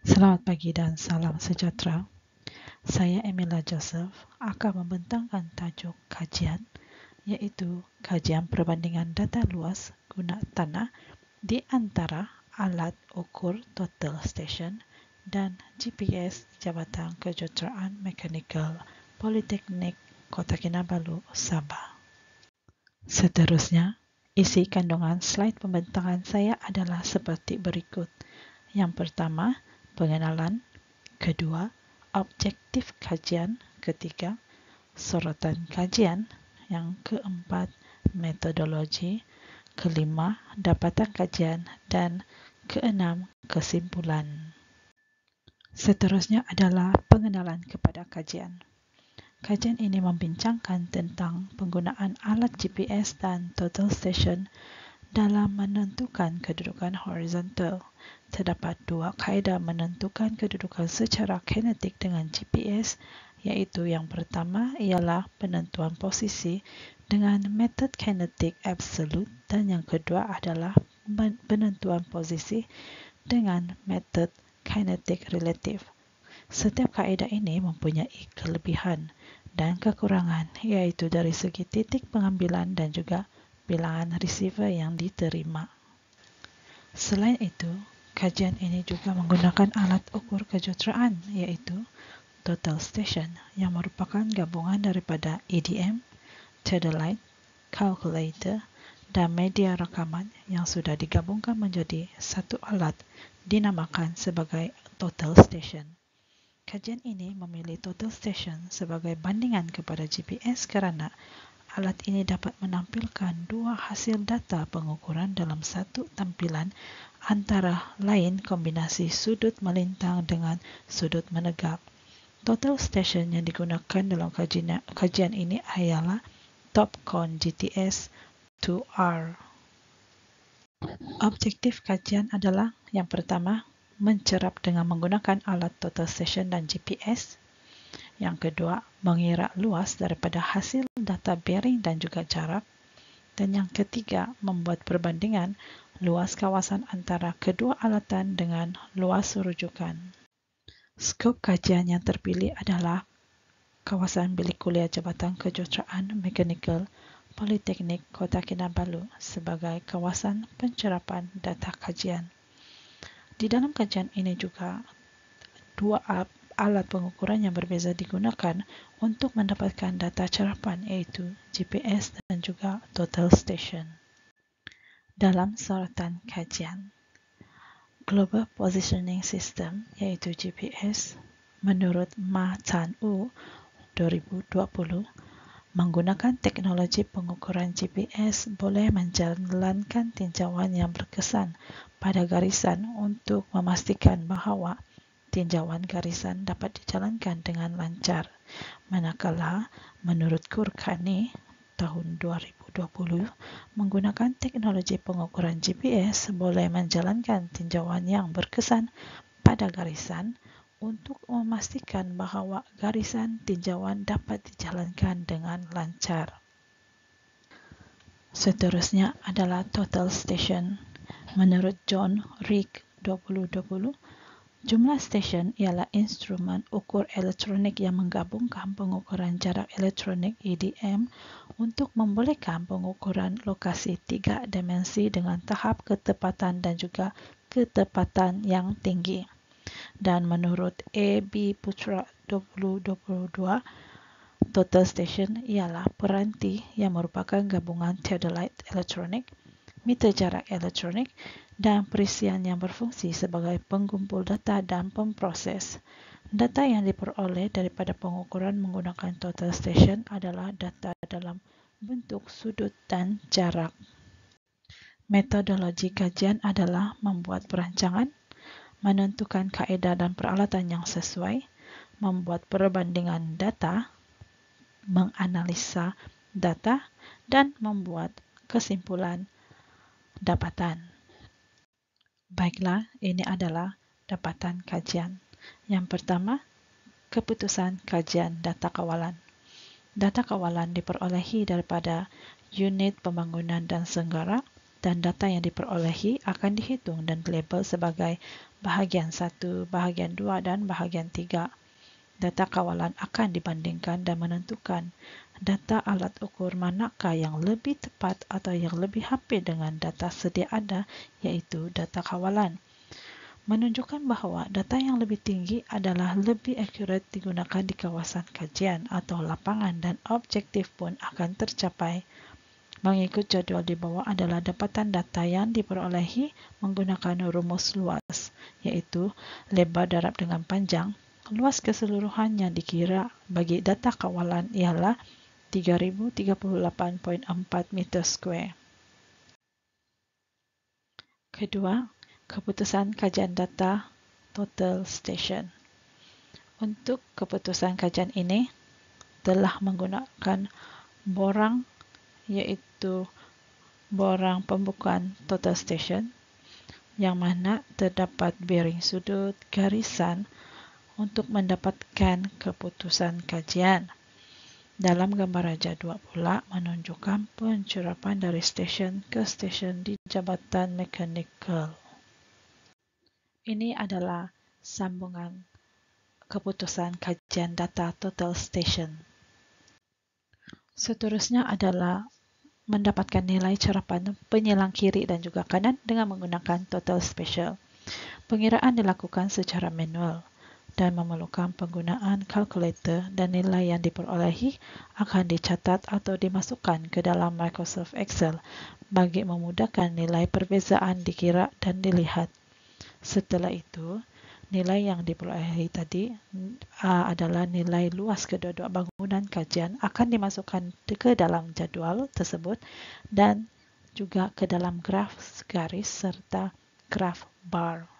Selamat pagi dan salam sejahtera. Saya Emilia Joseph akan membentangkan tajuk kajian, iaitu kajian perbandingan data luas guna tanah di antara alat ukur total station dan GPS Jabatan Kejuruteraan Mekanikal Politeknik Kota Kinabalu, Sabah. Seterusnya, isi kandungan slide pembentangan saya adalah seperti berikut. Yang pertama, pengenalan. Kedua, objektif kajian. Ketiga, sorotan kajian. Yang keempat, metodologi. Kelima, dapatan kajian. Dan keenam, kesimpulan. Seterusnya adalah pengenalan kepada kajian. Kajian ini membincangkan tentang penggunaan alat GPS dan total station dalam menentukan kedudukan horizontal. Terdapat dua kaedah menentukan kedudukan secara kinetik dengan GPS, iaitu yang pertama ialah penentuan posisi dengan metod kinetik absolut dan yang kedua adalah penentuan posisi dengan metod kinetik relatif. Setiap kaedah ini mempunyai kelebihan dan kekurangan, iaitu dari segi titik pengambilan dan juga bilangan receiver yang diterima. Selain itu, kajian ini juga menggunakan alat ukur kejuruteraan, iaitu total station, yang merupakan gabungan daripada EDM, theodolite, calculator, dan media rakaman yang sudah digabungkan menjadi satu alat dinamakan sebagai total station. Kajian ini memilih total station sebagai bandingan kepada GPS kerana alat ini dapat menampilkan dua hasil data pengukuran dalam satu tampilan, antara lain kombinasi sudut melintang dengan sudut menegak. Total station yang digunakan dalam kajian ini ialah Topcon GTS 2R. Objektif kajian adalah yang pertama, mencerap dengan menggunakan alat total station dan GPS. Yang kedua, mengira luas daripada hasil data bearing dan juga jarak. Dan yang ketiga, membuat perbandingan luas kawasan antara kedua alatan dengan luas rujukan. Skop kajian yang terpilih adalah kawasan bilik kuliah Jabatan Kejuruteraan Mekanikal Politeknik Kota Kinabalu sebagai kawasan pencerapan data kajian. Di dalam kajian ini juga dua alat pengukuran yang berbeza digunakan untuk mendapatkan data cerapan, iaitu GPS dan juga total station. Dalam sorotan kajian, Global Positioning System, iaitu GPS, menurut Ma Tan U 2020, menggunakan teknologi pengukuran GPS boleh menjalankan tinjauan yang berkesan pada garisan untuk memastikan bahawa tinjauan garisan dapat dijalankan dengan lancar. Manakala, menurut Khurkhani tahun 2020, menggunakan teknologi pengukuran GPS boleh menjalankan tinjauan yang berkesan pada garisan untuk memastikan bahawa garisan tinjauan dapat dijalankan dengan lancar. Seterusnya adalah total station. Menurut John Rick 2020, jumlah stesen ialah instrumen ukur elektronik yang menggabungkan pengukuran jarak elektronik EDM untuk membolehkan pengukuran lokasi tiga dimensi dengan tahap ketepatan dan juga ketepatan yang tinggi. Dan menurut A.B. Putra 2022, total station ialah peranti yang merupakan gabungan theodolite elektronik, meter jarak elektronik dan perisian yang berfungsi sebagai pengkumpul data dan pemproses. Data yang diperoleh daripada pengukuran menggunakan total station adalah data dalam bentuk sudut dan jarak. Metodologi kajian adalah membuat perancangan, menentukan kaedah dan peralatan yang sesuai, membuat perbandingan data, menganalisa data, dan membuat kesimpulan dapatan. Baiklah, ini adalah dapatan kajian. Yang pertama, keputusan kajian data kawalan. Data kawalan diperolehi daripada unit pembangunan dan senggara, dan data yang diperolehi akan dihitung dan dilabel sebagai bahagian 1, bahagian 2 dan bahagian 3. Data kawalan akan dibandingkan dan menentukan data alat ukur manakah yang lebih tepat atau yang lebih hampir dengan data sedia ada, iaitu data kawalan. Menunjukkan bahawa data yang lebih tinggi adalah lebih akurat digunakan di kawasan kajian atau lapangan dan objektif pun akan tercapai. Mengikut jadual di bawah adalah dapatan data yang diperolehi menggunakan rumus luas, iaitu lebar darab dengan panjang. Luas keseluruhan yang dikira bagi data kawalan ialah 3038.4 meter square. Kedua, keputusan kajian data total station. Untuk keputusan kajian ini telah menggunakan borang, iaitu borang pembukuan total station, yang mana terdapat bearing sudut garisan untuk mendapatkan keputusan kajian. Dalam gambar Raja 2 pula menunjukkan pencurapan dari stesen ke stesen di jabatan mekanikal. Ini adalah sambungan keputusan kajian data total station. Seterusnya adalah mendapatkan nilai cerapan penyelang kiri dan juga kanan dengan menggunakan total special. Pengiraan dilakukan secara manual dan memerlukan penggunaan kalkulator, dan nilai yang diperolehi akan dicatat atau dimasukkan ke dalam Microsoft Excel bagi memudahkan nilai perbezaan dikira dan dilihat. Setelah itu, nilai yang diperolehi tadi adalah nilai luas kedua-dua bangunan kajian akan dimasukkan ke dalam jadual tersebut dan juga ke dalam graf garis serta graf bar.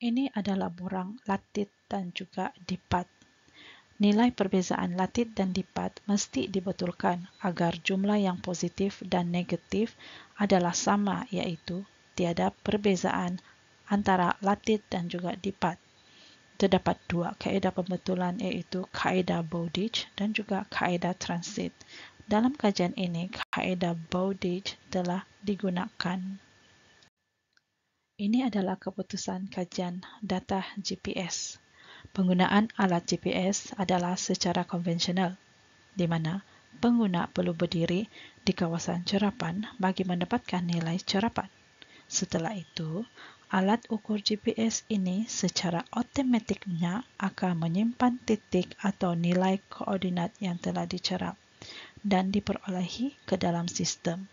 Ini adalah borang latit dan juga dipat. Nilai perbezaan latit dan dipat mesti dibetulkan agar jumlah yang positif dan negatif adalah sama, iaitu tiada perbezaan antara latit dan juga dipat. Terdapat dua kaedah pembetulan, iaitu kaedah Bowditch dan juga kaedah transit. Dalam kajian ini, kaedah Bowditch telah digunakan. Ini adalah keputusan kajian data GPS. Penggunaan alat GPS adalah secara konvensional, di mana pengguna perlu berdiri di kawasan cerapan bagi mendapatkan nilai cerapan. Setelah itu, alat ukur GPS ini secara automatiknya akan menyimpan titik atau nilai koordinat yang telah dicerap dan diperolehi ke dalam sistem.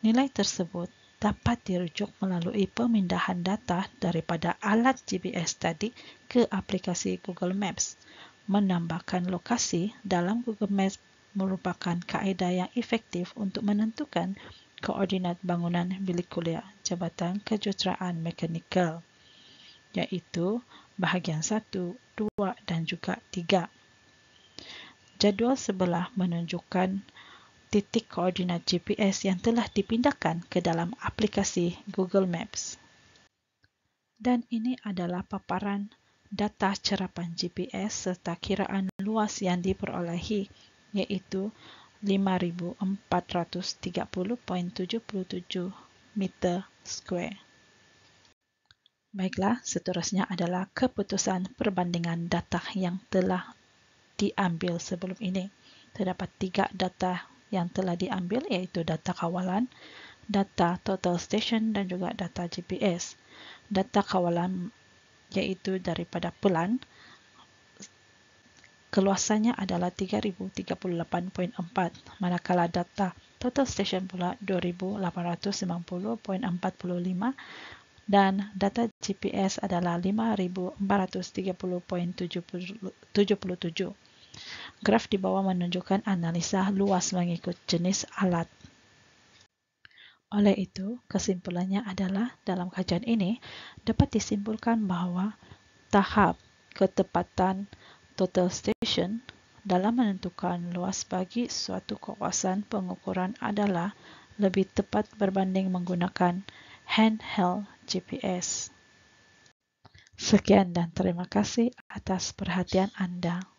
Nilai tersebut dapat dirujuk melalui pemindahan data daripada alat GPS tadi ke aplikasi Google Maps. Menambahkan lokasi dalam Google Maps merupakan kaedah yang efektif untuk menentukan koordinat bangunan bilik kuliah Jabatan Kejuruteraan Mekanikal, iaitu bahagian 1, 2 dan juga 3. Jadual sebelah menunjukkan titik koordinat GPS yang telah dipindahkan ke dalam aplikasi Google Maps. Dan ini adalah paparan data cerapan GPS serta kiraan luas yang diperolehi, iaitu 5,430.77 meter square. Baiklah, seterusnya adalah keputusan perbandingan data yang telah diambil sebelum ini. Terdapat 3 data yang telah diambil, iaitu data kawalan, data total station dan juga data GPS. Data kawalan iaitu daripada pelan, keluasannya adalah 3038.4, manakala data total station pula 2890.45 dan data GPS adalah 5430.77. Graf di bawah menunjukkan analisa luas mengikut jenis alat. Oleh itu, kesimpulannya adalah dalam kajian ini dapat disimpulkan bahawa tahap ketepatan total station dalam menentukan luas bagi suatu kawasan pengukuran adalah lebih tepat berbanding menggunakan handheld GPS. Sekian dan terima kasih atas perhatian anda.